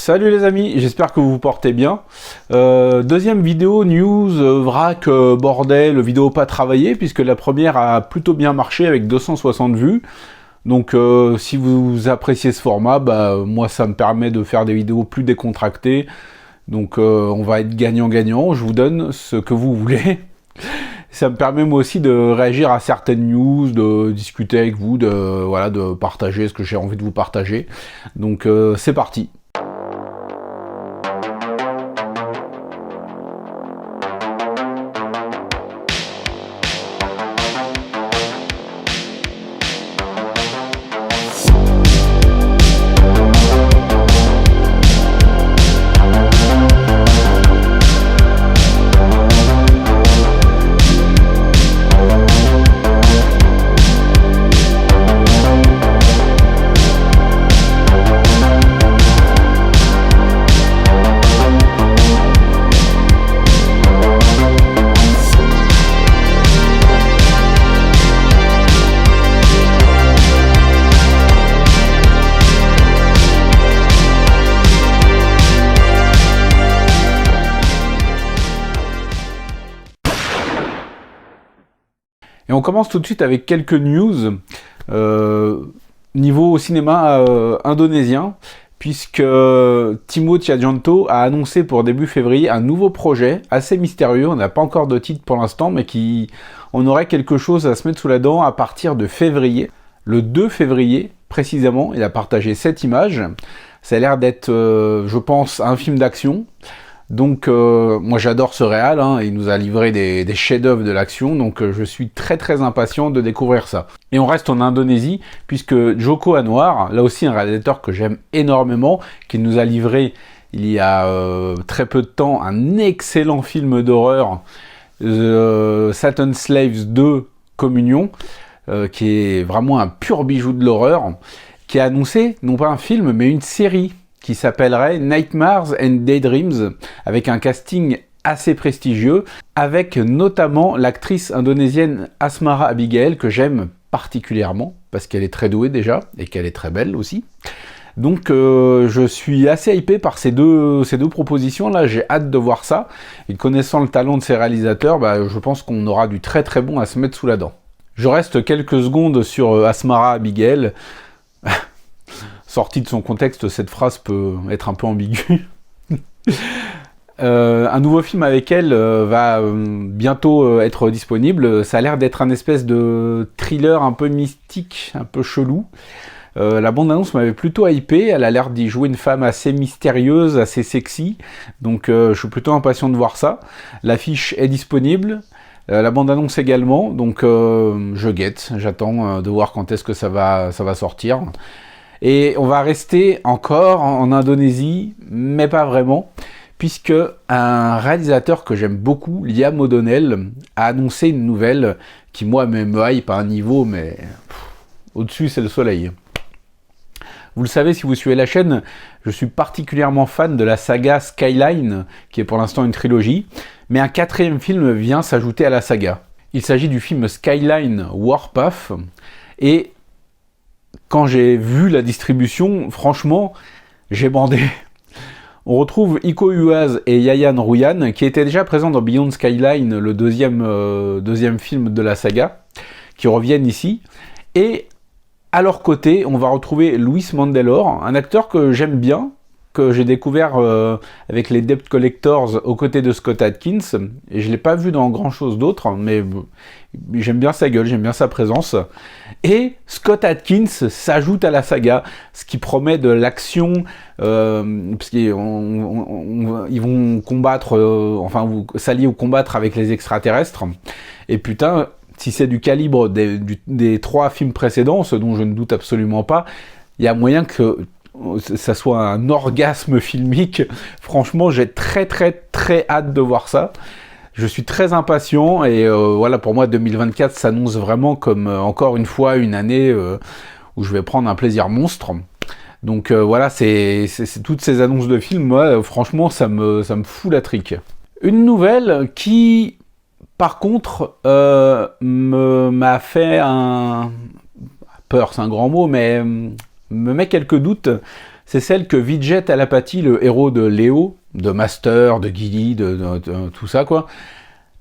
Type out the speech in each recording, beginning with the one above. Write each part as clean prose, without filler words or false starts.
Salut les amis, j'espère que vous vous portez bien. Deuxième vidéo news, vrac, bordel, vidéo pas travaillée, puisque la première a plutôt bien marché avec 260 vues. Donc si vous appréciez ce format, moi ça me permet de faire des vidéos plus décontractées. Donc on va être gagnant-gagnant, je vous donne ce que vous voulez. Ça me permet moi aussi de réagir à certaines news, de discuter avec vous, de partager ce que j'ai envie de vous partager. Donc c'est parti. Et on commence tout de suite avec quelques news niveau cinéma indonésien, puisque Timo Tjahjanto a annoncé pour début février un nouveau projet assez mystérieux. On n'a pas encore de titre pour l'instant, mais on aurait quelque chose à se mettre sous la dent à partir de février. Le 2 février, précisément, il a partagé 7 images. Ça a l'air d'être, je pense, un film d'action. Donc moi j'adore ce réal, il nous a livré des chefs-d'œuvre de l'action, donc je suis très impatient de découvrir ça. Et on reste en Indonésie, puisque Joko Anwar, là aussi un réalisateur que j'aime énormément, qui nous a livré il y a très peu de temps un excellent film d'horreur, Satan's Slaves 2 Communion, qui est vraiment un pur bijou de l'horreur, qui a annoncé non pas un film mais une série qui s'appellerait Nightmares and Daydreams, avec un casting assez prestigieux, avec notamment l'actrice indonésienne Asmara Abigail, que j'aime particulièrement, parce qu'elle est très douée déjà, et qu'elle est très belle aussi. Donc je suis assez hypé par ces deux propositions-là, j'ai hâte de voir ça, et connaissant le talent de ces réalisateurs, je pense qu'on aura du très bon à se mettre sous la dent. Je reste quelques secondes sur Asmara Abigail. Sortie de son contexte, cette phrase peut être un peu ambiguë. Un nouveau film avec elle va bientôt être disponible. Ça a l'air d'être un espèce de thriller un peu mystique, un peu chelou. La bande-annonce m'avait plutôt hypé. Elle a l'air d'y jouer une femme assez mystérieuse, assez sexy. Donc je suis plutôt impatient de voir ça. L'affiche est disponible. La bande-annonce également. Donc je guette. J'attends de voir quand est-ce que ça va sortir. Et on va rester encore en Indonésie, mais pas vraiment, puisque un réalisateur que j'aime beaucoup, Liam O'Donnell, a annoncé une nouvelle qui, moi, me hype à un niveau, mais au-dessus, c'est le soleil. Vous le savez, si vous suivez la chaîne, je suis particulièrement fan de la saga Skyline, qui est pour l'instant une trilogie, mais un 4e film vient s'ajouter à la saga. Il s'agit du film Skyline Warpath, et quand j'ai vu la distribution, franchement, j'ai bandé. On retrouve Iko Uwais et Yayan Ruhian, qui étaient déjà présents dans Beyond Skyline, le deuxième film de la saga, qui reviennent ici. Et à leur côté, on va retrouver Luis Mandelor, un acteur que j'aime bien, que j'ai découvert avec les Debt Collectors aux côtés de Scott Adkins, et je ne l'ai pas vu dans grand chose d'autre, mais j'aime bien sa gueule, j'aime bien sa présence. Et Scott Adkins s'ajoute à la saga, ce qui promet de l'action, parce qu'ils vont combattre, s'allier ou combattre avec les extraterrestres. Et putain, si c'est du calibre des 3 films précédents, ce dont je ne doute absolument pas, il y a moyen que ça soit un orgasme filmique. Franchement, j'ai très hâte de voir ça. Je suis très impatient et voilà, pour moi 2024 s'annonce vraiment comme encore une fois une année où je vais prendre un plaisir monstre. Donc voilà, c'est toutes ces annonces de films, moi franchement ça me fout la trique. Une nouvelle qui par contre m'a fait peur, c'est un grand mot, mais me met quelques doutes. c'est celle que Vijay Talapati, le héros de Léo, de Master, de Gilly, de tout ça quoi,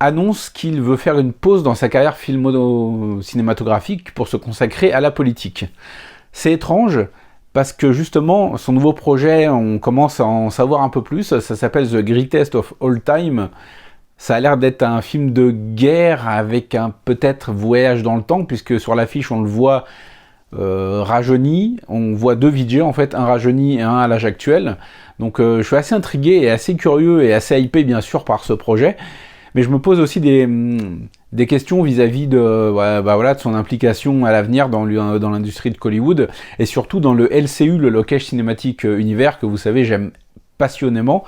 annonce qu'il veut faire une pause dans sa carrière cinématographique pour se consacrer à la politique. C'est étrange, parce que justement, son nouveau projet, on commence à en savoir un peu plus, ça s'appelle The Greatest of All Time. Ça a l'air d'être un film de guerre avec un peut-être voyage dans le temps, puisque sur l'affiche on le voit rajeuni, on voit 2 Vijay en fait, un rajeuni et un à l'âge actuel. Donc je suis assez intrigué et assez curieux et assez hypé bien sûr par ce projet. Mais je me pose aussi des questions vis-à-vis de son implication à l'avenir dans l'industrie de Hollywood, et surtout dans le LCU, le Lokesh Cinematic Universe, que vous savez, j'aime passionnément.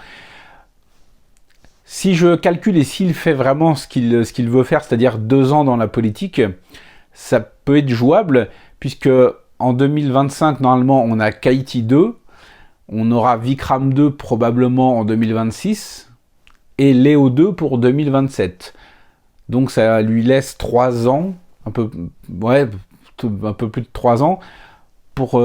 Si je calcule et s'il fait vraiment ce qu'il veut faire, c'est-à-dire 2 ans dans la politique, ça peut être jouable, puisque en 2025, normalement, on a Kaiti 2, on aura Vikram 2 probablement en 2026, et Léo 2 pour 2027. Donc ça lui laisse 3 ans, un peu plus de 3 ans, pour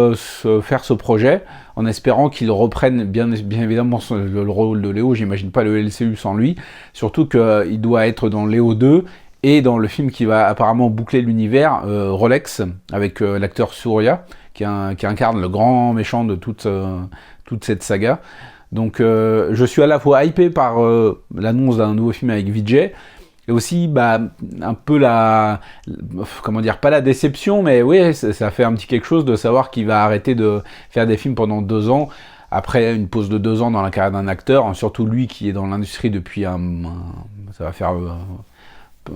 faire ce projet, en espérant qu'il reprenne bien évidemment le rôle de Léo. J'imagine pas le LCU sans lui, surtout qu'il doit être dans Léo 2, et dans le film qui va apparemment boucler l'univers, Rolex, avec l'acteur Surya, qui incarne le grand méchant de toute cette saga. Donc je suis à la fois hypé par l'annonce d'un nouveau film avec Vijay, et aussi un peu pas la déception, mais oui, ça fait un petit quelque chose de savoir qu'il va arrêter de faire des films pendant 2 ans, après une pause de 2 ans dans la carrière d'un acteur, hein, surtout lui qui est dans l'industrie depuis ça va faire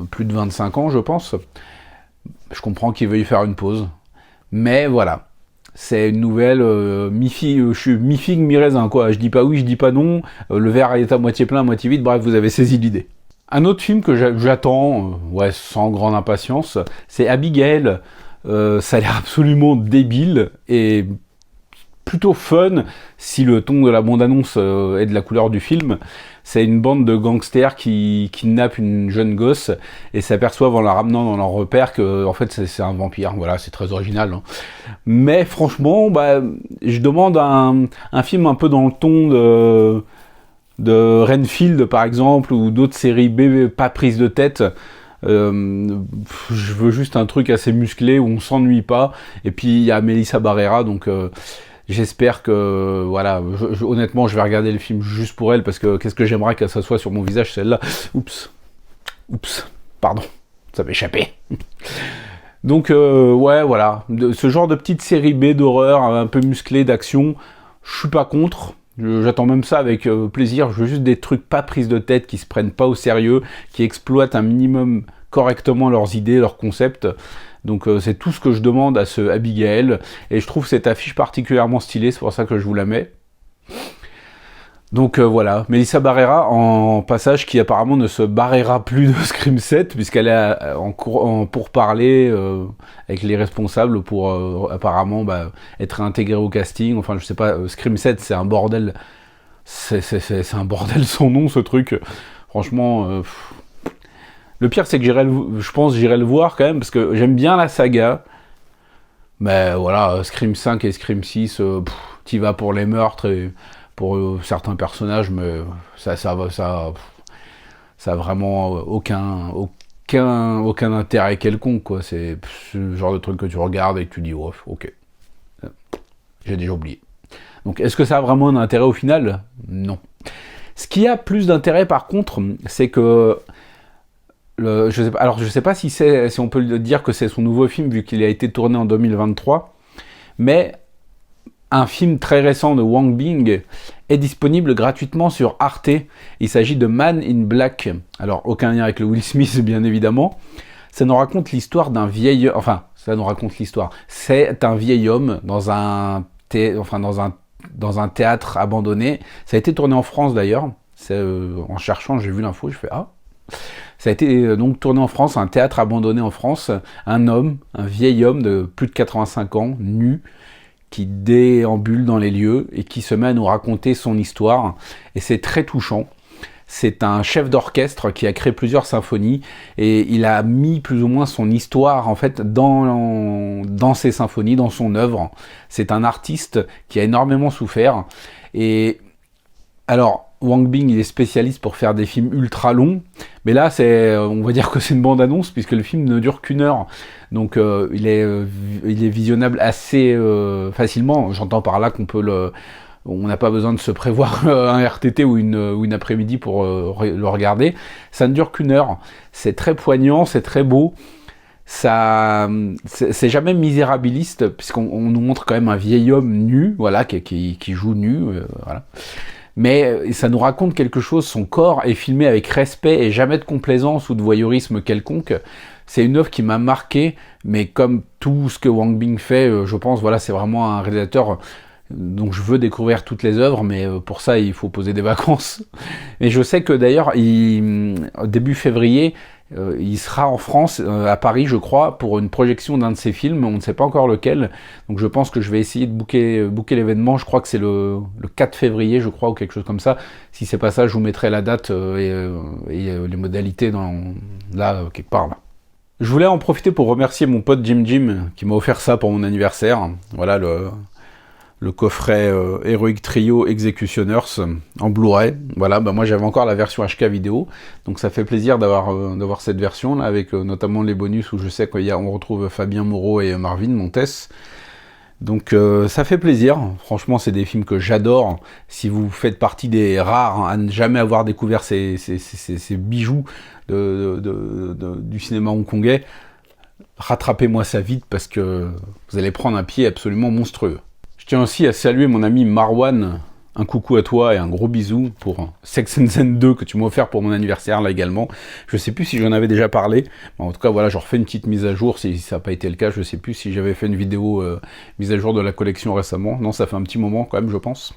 plus de 25 ans je pense. Je comprends qu'il veuille faire une pause, mais voilà. C'est une nouvelle je suis mi-figue, mi-raisin, quoi. Je dis pas oui, je dis pas non. Le verre est à moitié plein, à moitié vide. Bref, vous avez saisi l'idée. Un autre film que j'attends, sans grande impatience, c'est Abigail. Ça a l'air absolument débile et plutôt fun si le ton de la bande-annonce est de la couleur du film. C'est une bande de gangsters qui kidnappent une jeune gosse et s'aperçoivent en la ramenant dans leur repère que en fait c'est un vampire. Voilà, c'est très original, hein. Mais franchement, je demande un film un peu dans le ton de Renfield par exemple, ou d'autres séries B pas prises de tête. Je veux juste un truc assez musclé où on s'ennuie pas. Et puis il y a Melissa Barrera, donc j'espère que, voilà, honnêtement, je vais regarder le film juste pour elle, parce que qu'est-ce que j'aimerais qu'elle s'assoie sur mon visage, celle-là. Oups, pardon, ça m'échappait. Donc, voilà, ce genre de petite série B d'horreur, un peu musclée, d'action, je suis pas contre. J'attends même ça avec plaisir. Je veux juste des trucs pas prises de tête, qui se prennent pas au sérieux, qui exploitent un minimum correctement leurs idées, leurs concepts. Donc c'est tout ce que je demande à ce Abigail, et je trouve cette affiche particulièrement stylée, c'est pour ça que je vous la mets. Donc voilà, Melissa Barrera en passage, qui apparemment ne se barrera plus de Scream 7, puisqu'elle est en pourparlers avec les responsables pour apparemment être intégrée au casting. Enfin je sais pas, Scream 7 c'est un bordel, c'est un bordel sans nom ce truc, franchement. Le pire, c'est que je pense que j'irai le voir quand même, parce que j'aime bien la saga. Mais voilà, Scream 5 et Scream 6, t'y vas pour les meurtres et pour certains personnages, mais ça a vraiment aucun intérêt quelconque, quoi. C'est le genre de truc que tu regardes et que tu dis, oh, ok, j'ai déjà oublié. Donc, est-ce que ça a vraiment un intérêt au final ? Non. Ce qui a plus d'intérêt, par contre, c'est que je sais pas si on peut le dire que c'est son nouveau film, vu qu'il a été tourné en 2023, mais un film très récent de Wang Bing est disponible gratuitement sur Arte. Il s'agit de Man in Black. Alors, aucun lien avec le Will Smith, bien évidemment. Ça nous raconte l'histoire d'un vieil... Enfin, ça nous raconte l'histoire. C'est un vieil homme dans un théâtre abandonné. Ça a été tourné en France, d'ailleurs. En cherchant, j'ai vu l'info, je fais « Ah !» Ça a été donc tourné en France, un théâtre abandonné en France. Un vieil homme de plus de 85 ans, nu, qui déambule dans les lieux et qui se met à nous raconter son histoire. Et c'est très touchant. C'est un chef d'orchestre qui a créé plusieurs symphonies et il a mis plus ou moins son histoire en fait dans ses symphonies, dans son œuvre. C'est un artiste qui a énormément souffert. Et alors, Wang Bing, il est spécialiste pour faire des films ultra longs, mais là, on va dire que c'est une bande-annonce puisque le film ne dure qu'1 heure. Donc, il est visionnable assez facilement. J'entends par là on n'a pas besoin de se prévoir un RTT ou une après-midi pour le regarder. Ça ne dure qu'1 heure. C'est très poignant, c'est très beau. Ça, c'est jamais misérabiliste puisqu'on nous montre quand même un vieil homme nu, voilà, qui joue nu, voilà. Mais ça nous raconte quelque chose. Son corps est filmé avec respect et jamais de complaisance ou de voyeurisme quelconque. C'est une œuvre qui m'a marqué, mais comme tout ce que Wang Bing fait, je pense, voilà, c'est vraiment un réalisateur. Donc je veux découvrir toutes les œuvres, mais pour ça il faut poser des vacances. Et je sais que d'ailleurs, début février, il sera en France, à Paris je crois, pour une projection d'un de ses films, on ne sait pas encore lequel. Donc je pense que je vais essayer de booker l'événement, je crois que c'est le 4 février je crois, ou quelque chose comme ça. Si c'est pas ça, je vous mettrai la date et les modalités là, quelque part là. Je voulais en profiter pour remercier mon pote Jim qui m'a offert ça pour mon anniversaire. Voilà le coffret Heroic Trio Executioners en Blu-ray. Voilà, moi j'avais encore la version HK vidéo, donc ça fait plaisir d'avoir cette version là, avec notamment les bonus où je sais qu'on retrouve Fabien Moreau et Marvin Montes. Donc ça fait plaisir. Franchement, c'est des films que j'adore. Si vous faites partie des rares à ne jamais avoir découvert ces bijoux du cinéma hongkongais, rattrapez-moi ça vite parce que vous allez prendre un pied absolument monstrueux. Je tiens aussi à saluer mon ami Marwan, un coucou à toi et un gros bisou pour Sex and Zen 2 que tu m'as offert pour mon anniversaire là également. Je sais plus si j'en avais déjà parlé, mais en tout cas voilà, je refais une petite mise à jour si ça n'a pas été le cas. Je sais plus si j'avais fait une vidéo mise à jour de la collection récemment. Non, ça fait un petit moment quand même, je pense.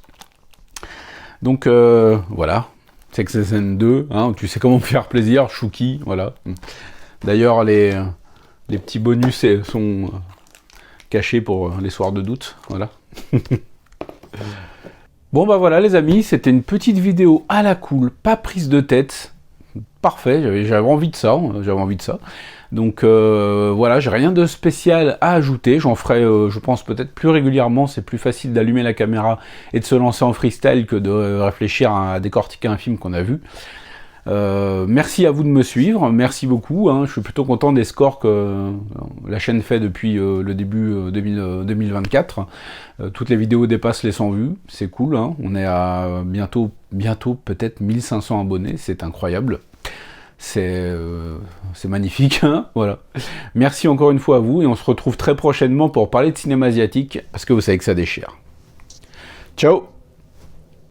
Donc voilà, Sex and Zen 2, hein, tu sais comment me faire plaisir, Chouki, voilà. D'ailleurs les petits bonus sont cachés pour les soirs de doute, voilà. Bon bah voilà les amis, c'était une petite vidéo à la cool, pas prise de tête, parfait, j'avais envie de ça, Donc voilà, j'ai rien de spécial à ajouter, j'en ferai je pense peut-être plus régulièrement, c'est plus facile d'allumer la caméra et de se lancer en freestyle que de réfléchir à décortiquer un film qu'on a vu. Merci à vous de me suivre, merci beaucoup, hein. Je suis plutôt content des scores que la chaîne fait depuis le début 2024. Toutes les vidéos dépassent les 100 vues, c'est cool, hein. On est à bientôt peut-être 1500 abonnés, c'est incroyable. C'est magnifique, hein, voilà. Merci encore une fois à vous et on se retrouve très prochainement pour parler de cinéma asiatique parce que vous savez que ça déchire. Ciao!